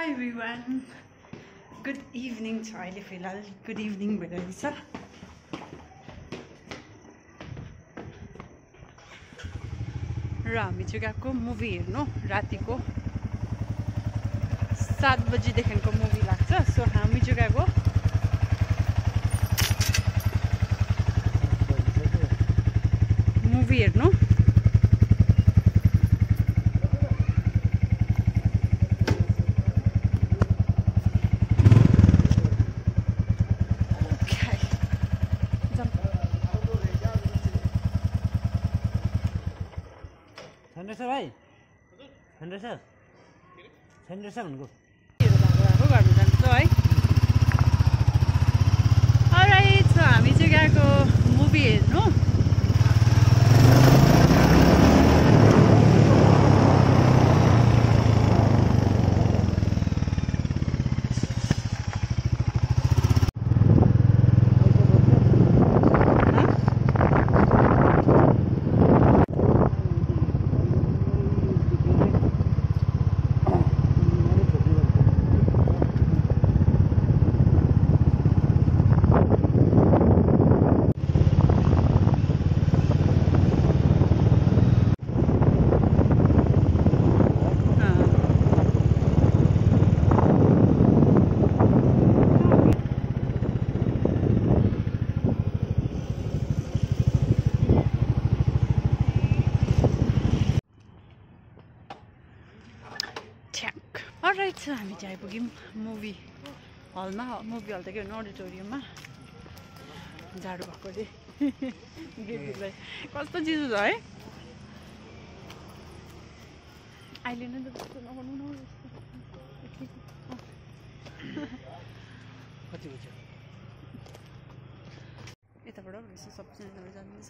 everyone. Good evening. अहिले फिलहाल good evening भइरहेछ। र हामी चाहिँ गएको मुभी हेर्नु। रातिको 7 बजीदेखिको मुभी लाग्छ। सो हामी चाहिँ गएको मुभी हेर्नु। भाइ भनेको घरमा जान्छ है। अलराइट, सो हामी चाहिँ गएको मुभी हेर्नु। अलराइट, सो हामी चाहिँ आइपुग्यौँ मुभी हलमा। मुभी हल त के भन्नु, अडिटोरियममा। जाडो भएकोले बेबीलाई कस्तो चिसो छ है। अहिले नै त त्यस्तो नगर्नु न। यताबाट यसो सबैजना जाँदैछ।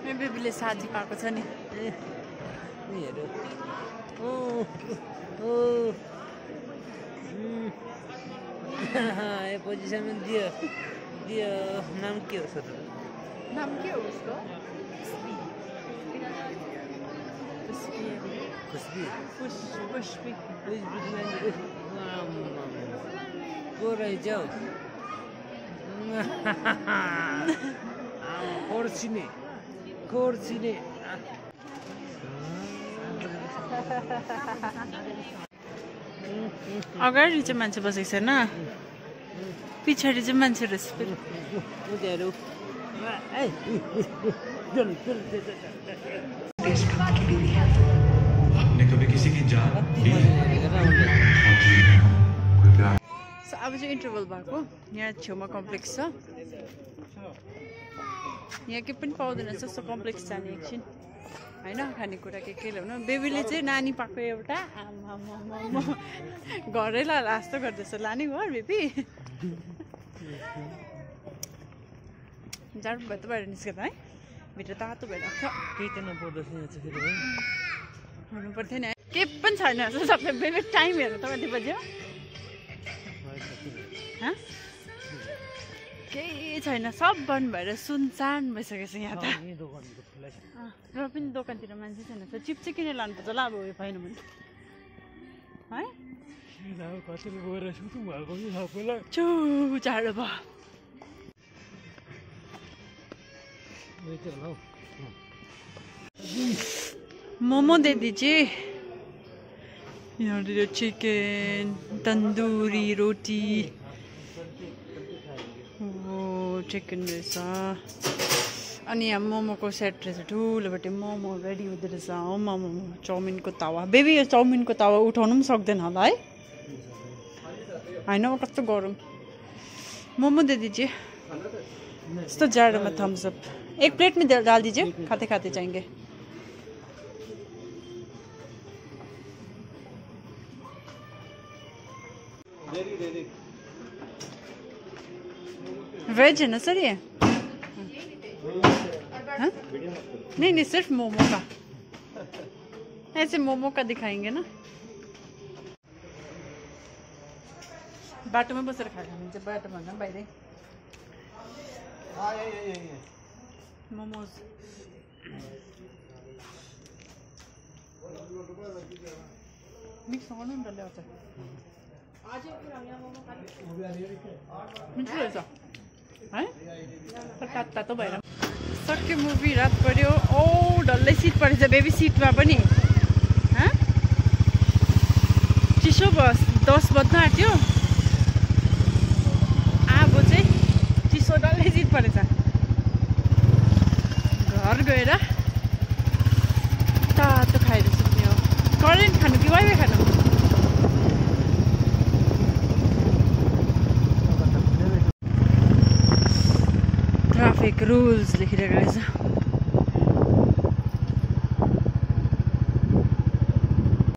मेरो बेबीले साथी पाएको छ नि। पोजिसनमा दियो दियो। नाम के हो सर? नाम के हो उसको? को रहेछ हौ? खोर्सिने अगाडि चाहिँ मान्छे बसेको छैन, पछाडि चाहिँ मान्छे रहेछ। आपने कभी किसी की जान ली है? सो अब चाहिँ इन्टरभल भएको। यहाँ छेउमा कम्प्लेक्स छ। यहाँ के पनि पाउँदैन जस्तो कम्प्लेक्स जाने एकछिन होइन, खानेकुरा के ल्याउनु। बेबीले चाहिँ नानी पाएको एउटा घरै लाला जस्तो गर्दैछ। लाने घर बेबी जाडो भयो त बाहिर निस्केर है, भित्र तातो भइरहेको छ। केही त नपर्दछ हुनु पर्थ्यो नि। केही पनि छैन सबै। बेबी टाइम हेर्नु त कति बज्यो? केही छैन, सब बन्द भएर सुनसान भइसकेको छ यहाँ त। र पनि दोकानतिर मान्छे छैन। चिप चाहिँ किनेर लानुपर्छ होला अब उयो भएन भने है। छु जाडो भयो। मोमो दे दीजिए। यहाँनिर चिकन, तन्दुरी रोटी, चिकन रहेछ। अनि यहाँ मोमोको सेट रहेछ ठुलोबटे। मोमो रेडी हुँदो रहेछ। मोमो चाउमिनको तावा। बेबी यो चाउमिनको तावा उठाउनु पनि सक्दैन होला है, होइन? कस्तो गरम। मोमो दे दीजिए। यस्तो जाडोमा थम्स अप 1 प्लेट में डाल दीजिए, खाते खाते जाएंगे। वेज है ना सर ये? हाँ? नहीं नहीं, सिर्फ मोमो का। ऐसे मोमो का दिखाएंगे ना बाटोमा बसेर खाएको हुन्छ बाटोमा भन्दा बाहिरै मोमोज मिक्स गर्नु नि डल्लै आउँछ मिठो रहेछ है तातो भएर सक्यो मुभी रात पर्यो ओ डल्लै सिट परेछ बेबी सिटमा पनि चिसो बस 10 बज्न आँट्यो अब चाहिँ चिसो डल्लै सिट परेछ घर गएर तातो खाएर सुत्ने हो करेन्ट खानु कि वाइफाई खानु ट्राफिक रुल्स लेखिरहेको रहेछ